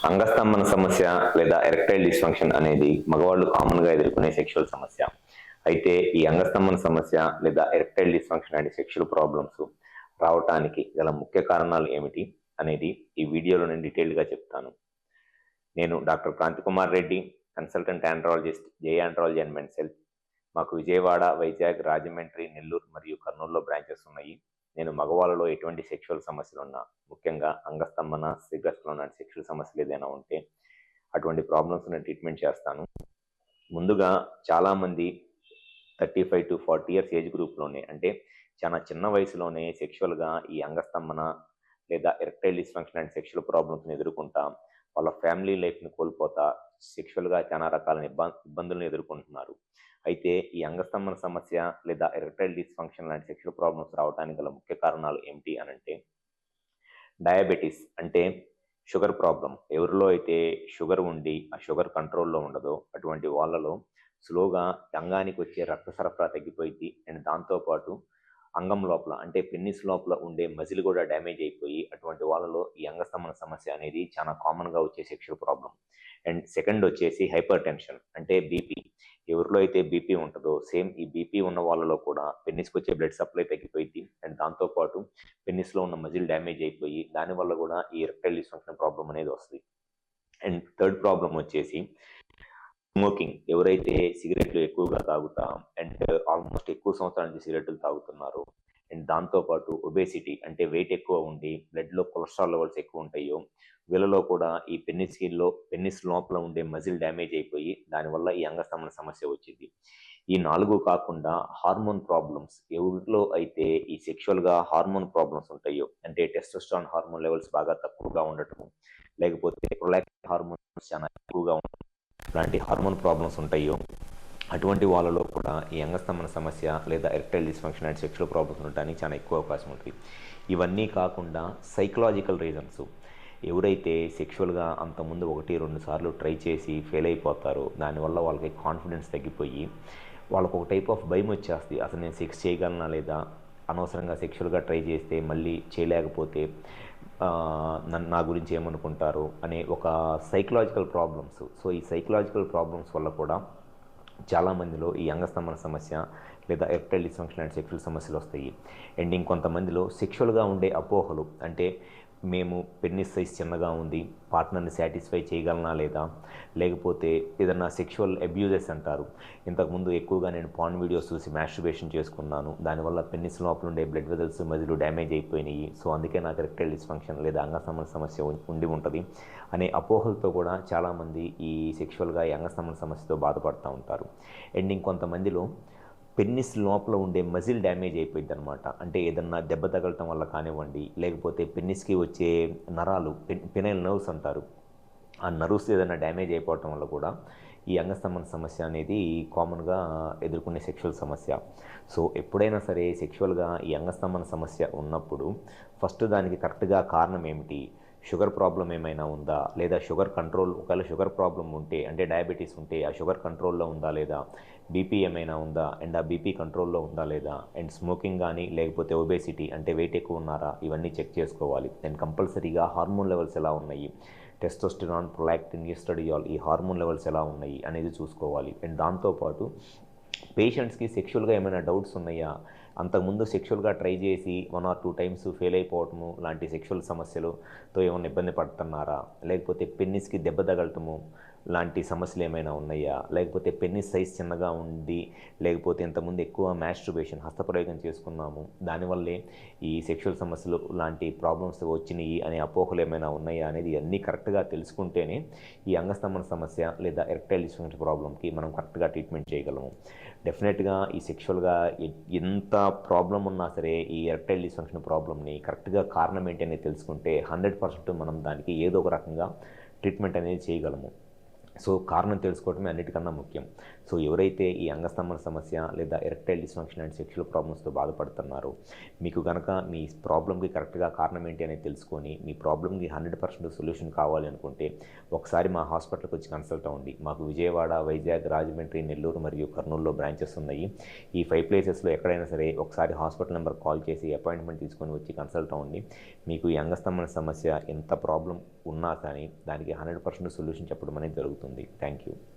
అంగస్తంభన సమస్య లేదా erectile dysfunction అనేది మగవాళ్ళు కామన్గా ఎదుర్కొనే సెక్షువల్ సమస్య. అయితే ఈ అంగస్తంభన సమస్య లేదా ఎరెక్టైల్ డిస్ఫంక్షన్ అనే సెక్షువల్ ప్రాబ్లమ్స్ రావటానికి గల ముఖ్య కారణాలు ఏమిటి అనేది ఈ వీడియోలో నేను డీటెయిల్డ్గా చెప్తాను. నేను doctor Kranthi Kumar Reddy, consultant andrologist, J andrology and men's health. మాకు విజయవాడ, వైజాగ్, రాజమండ్రి, నెల్లూరు మరియు కర్నూలులో బ్రాంచెస్ ఉన్నాయి. నేను మగవాళ్ళలో ఎటువంటి సెక్షువల్ సమస్యలు ఉన్నా, ముఖ్యంగా అంగస్తంభన, శీఘ్రస్ఖలనం లాంటి సెక్షువల్ సమస్యలు ఏదైనా ఉంటే అటువంటి ప్రాబ్లమ్స్ నేను ట్రీట్మెంట్ చేస్తాను. ముందుగా చాలామంది 35 to 40 ఇయర్స్ ఏజ్ గ్రూప్లోనే, అంటే చాలా చిన్న వయసులోనే సెక్షువల్గా ఈ అంగస్తంభన లేదా ఎరెక్టైల్ డిస్ఫంక్షన్ అండ్ సెక్షువల్ ప్రాబ్లమ్స్ని ఎదుర్కొంటా వాళ్ళ ఫ్యామిలీ లైఫ్ని కోల్పోతా సెక్షువల్గా చాలా రకాల ఇబ్బందులను ఎదుర్కొంటున్నారు. అయితే ఈ అంగస్తంభన సమస్య లేదా ఎరెక్టైల్ డిస్ఫంక్షన్ లాంటి సెక్షువల్ ప్రాబ్లమ్స్ రావడానికి గల ముఖ్య కారణాలు ఏమిటి అని అంటే, డయాబెటీస్ అంటే షుగర్ ప్రాబ్లం. ఎవరిలో అయితే షుగర్ ఉండి ఆ షుగర్ కంట్రోల్లో ఉండదో అటువంటి వాళ్ళలో స్లోగా అంగానికి వచ్చే రక్త సరఫరా తగ్గిపోయింది. అండ్ దాంతోపాటు అంగం లోపల అంటే పెన్నిస్ లోపల ఉండే మజిల్ కూడా డ్యామేజ్ అయిపోయి అటువంటి వాళ్ళలో ఈ అంగస్తంభన సమస్య అనేది చాలా కామన్గా వచ్చే సెక్షువల్ ప్రాబ్లం. అండ్ సెకండ్ వచ్చేసి హైపర్ టెన్షన్ అంటే బీపీ. ఎవరిలో అయితే బీపీ ఉంటుందో సేమ్ ఈ బీపీ ఉన్న వాళ్ళలో కూడా పెన్నిస్కి వచ్చే బ్లడ్ సప్లై తగ్గిపోయింది. అండ్ దాంతోపాటు పెన్నిస్లో ఉన్న మజిల్ డ్యామేజ్ అయిపోయి దానివల్ల కూడా ఈ ఎరెక్టైల్ డిస్ఫంక్షన్ ప్రాబ్లం అనేది వస్తుంది. అండ్ థర్డ్ ప్రాబ్లం వచ్చేసి స్మోకింగ్. ఎవరైతే సిగరెట్లు ఎక్కువగా తాగుతా అండ్ ఆల్మోస్ట్ ఎక్కువ సంవత్సరాల నుంచి సిగరెట్లు తాగుతున్నారో, అండ్ దాంతోపాటు ఒబేసిటీ అంటే వెయిట్ ఎక్కువ ఉండి బ్లడ్లో కొలెస్ట్రాల్ లెవెల్స్ ఎక్కువ ఉంటాయో వీళ్ళలో కూడా ఈ పెన్నిస్ లోపల ఉండే మజిల్ డ్యామేజ్ అయిపోయి దానివల్ల ఈ అంగస్తంభన సమస్య వచ్చింది. ఈ 4 కాకుండా హార్మోన్ ప్రాబ్లమ్స్, ఎవరిలో అయితే ఈ సెక్షువల్గా హార్మోన్ ప్రాబ్లమ్స్ ఉంటాయో, అంటే టెస్టోస్టెరాన్ హార్మోన్ లెవెల్స్ బాగా తక్కువగా ఉండటం, లేకపోతే ప్రొలాక్టిన్ హార్మోన్స్ చాలా ఎక్కువగా ఉండటం, ఇలాంటి హార్మోన్ ప్రాబ్లమ్స్ ఉంటాయో అటువంటి వాళ్ళలో కూడా ఈ అంగస్తంభన సమస్య లేదా erectile dysfunction and sexual problems ఉండడానికి చాలా ఎక్కువ అవకాశం ఉంటుంది. ఇవన్నీ కాకుండా సైకలాజికల్ రీజన్స్, ఎవరైతే సెక్షువల్గా అంతకుముందు 1-2 సార్లు ట్రై చేసి ఫెయిల్ అయిపోతారో దానివల్ల వాళ్ళకి కాన్ఫిడెన్స్ తగ్గిపోయి వాళ్ళకు ఒక టైప్ ఆఫ్ భయం వచ్చేస్తుంది. అసలు నేను సెక్స్ చేయగలనా లేదా, అనవసరంగా సెక్షువల్గా ట్రై చేస్తే మళ్ళీ చేయలేకపోతే నా గురించి ఏమనుకుంటారు అనే ఒక సైకలాజికల్ ప్రాబ్లమ్స్. సో ఈ సైకలాజికల్ ప్రాబ్లమ్స్ వల్ల కూడా చాలామందిలో ఈ అంగస్తంభన సమస్య లేదా ఎరెక్టైల్ డిస్ఫంక్షన్ అండ్ సెక్షువల్ సమస్యలు వస్తాయి. అండ్ ఇంకొంతమందిలో సెక్షువల్గా ఉండే అపోహలు, అంటే మేము పెన్నిస్ సైజ్ చిన్నగా ఉంది, పార్ట్నర్ని సాటిస్ఫై చేయగలనా లేదా, లేకపోతే ఏదన్నా సెక్షువల్ అబ్యూజెస్ అంటారు. ఇంతకుముందు ఎక్కువగా నేను పార్న్ వీడియోస్ చూసి మాస్టర్బేషన్ చేసుకున్నాను, దానివల్ల పెన్నిస్ లోపల ఉండే బ్లడ్ వెజల్స్ మధ్యలో డ్యామేజ్ అయిపోయినాయి, సో అందుకే నాకు ఎరెక్టైల్ డిస్ఫంక్షన్ లేదా అంగస్తంభన సమస్య ఉండి ఉంటుంది అనే అపోహలతో కూడా చాలామంది ఈ సెక్షువల్గా ఈ అంగస్తంభన సమస్యతో బాధపడుతూ ఉంటారు. అండ్ ఇంకొంతమందిలో పెన్నిస్ లోపల ఉండే మజిల్ డ్యామేజ్ అయిపోయింది అనమాట. అంటే ఏదన్నా దెబ్బ తగలటం వల్ల కానివ్వండి, లేకపోతే పెన్నిస్కి వచ్చే నరాలు, పెనైల్ నర్వ్స్ అంటారు, ఆ నర్వ్స్ ఏదైనా డ్యామేజ్ అయిపోవటం వల్ల కూడా ఈ అంగస్తంభన సమస్య అనేది కామన్గా ఎదుర్కొనే సెక్షువల్ సమస్య. సో ఎప్పుడైనా సరే సెక్షువల్గా ఈ అంగస్తంభన సమస్య ఉన్నప్పుడు ఫస్ట్ దానికి కరెక్ట్గా కారణం ఏమిటి, షుగర్ ప్రాబ్లం ఏమైనా ఉందా లేదా షుగర్ కంట్రోల్, ఒకవేళ షుగర్ ప్రాబ్లం ఉంటే అంటే డయాబెటీస్ ఉంటే ఆ షుగర్ కంట్రోల్లో ఉందా లేదా, బీపీ ఏమైనా ఉందా అండ్ ఆ బీపీ కంట్రోల్లో ఉందా లేదా, అండ్ స్మోకింగ్ కానీ లేకపోతే ఒబేసిటీ అంటే వెయిట్ ఎక్కువ ఉన్నారా, ఇవన్నీ చెక్ చేసుకోవాలి. అండ్ కంపల్సరీగా హార్మోన్ లెవెల్స్ ఎలా ఉన్నాయి, టెస్టోస్టెరాన్, ప్రొలాక్టిన్, ఈస్ట్రడియోల్ ఈ హార్మోన్ లెవెల్స్ ఎలా ఉన్నాయి అనేది చూసుకోవాలి. అండ్ దాంతోపాటు పేషెంట్స్కి సెక్షువల్గా ఏమైనా డౌట్స్ ఉన్నాయా, అంతకుముందు సెక్షువల్గా ట్రై చేసి 1 or 2 టైమ్స్ ఫెయిల్ అయిపోవటము లాంటి సెక్షువల్ సమస్యలతో ఏమైనా ఇబ్బంది పడుతున్నారా, లేకపోతే పెన్నిస్కి దెబ్బ తగలటము లాంటి సమస్యలు ఏమైనా ఉన్నాయా, లేకపోతే పెన్నిస్ సైజ్ చిన్నగా ఉంది, లేకపోతే ఇంతకుముందు ఎక్కువ మాస్టర్బేషన్ హస్తప్రయోగం చేసుకున్నాము దానివల్లే ఈ సెక్షువల్ సమస్యలు లాంటి ప్రాబ్లమ్స్ వచ్చినాయి అనే అపోహలు ఏమైనా ఉన్నాయా అనేది అన్నీ కరెక్ట్గా తెలుసుకుంటేనే ఈ అంగస్తంభన సమస్య లేదా ఎరెక్టైల్ డిస్ఫంక్షన్ ప్రాబ్లంకి మనం కరెక్ట్గా ట్రీట్మెంట్ చేయగలము. డెఫినెట్గా ఈ సెక్షువల్గా ఎంత ప్రాబ్లం ఉన్నా సరే ఈ ఎరెక్టైల్ డిస్ఫంక్షన్ ప్రాబ్లమ్ని కరెక్ట్గా కారణం ఏంటి అనేది తెలుసుకుంటే 100% మనం దానికి ఏదో ఒక రకంగా ట్రీట్మెంట్ అనేది చేయగలము. సో కారణం తెలుసుకోవటమే అన్నిటికన్నా ముఖ్యం. సో ఎవరైతే ఈ అంగస్తంభన సమస్య లేదా ఎరెక్టైల్ డిస్ఫంక్షన్ అండ్ సెక్షువల్ ప్రాబ్లమ్స్తో బాధపడుతున్నారో, మీకు కనుక మీ ప్రాబ్లమ్కి కరెక్ట్గా కారణం ఏంటి అనేది తెలుసుకొని మీ ప్రాబ్లమ్కి 100% సొల్యూషన్ కావాలి అనుకుంటే ఒకసారి మా హాస్పిటల్కి వచ్చి కన్సల్ట్ అవ్వండి. మాకు విజయవాడ, వైజాగ్, రాజమండ్రి, నెల్లూరు మరియు కర్నూలులో బ్రాంచెస్ ఉన్నాయి. ఈ 5 ప్లేసెస్లో ఎక్కడైనా సరే ఒకసారి హాస్పిటల్ నెంబర్ కాల్ చేసి అపాయింట్మెంట్ తీసుకొని వచ్చి కన్సల్ట్ అవ్వండి. మీకు ఈ అంగస్తంభన సమస్య ఎంత ప్రాబ్లం ఉన్నా కానీ దానికి 100% సొల్యూషన్ చెప్పడం అనేది జరుగుతుంది. Thank you.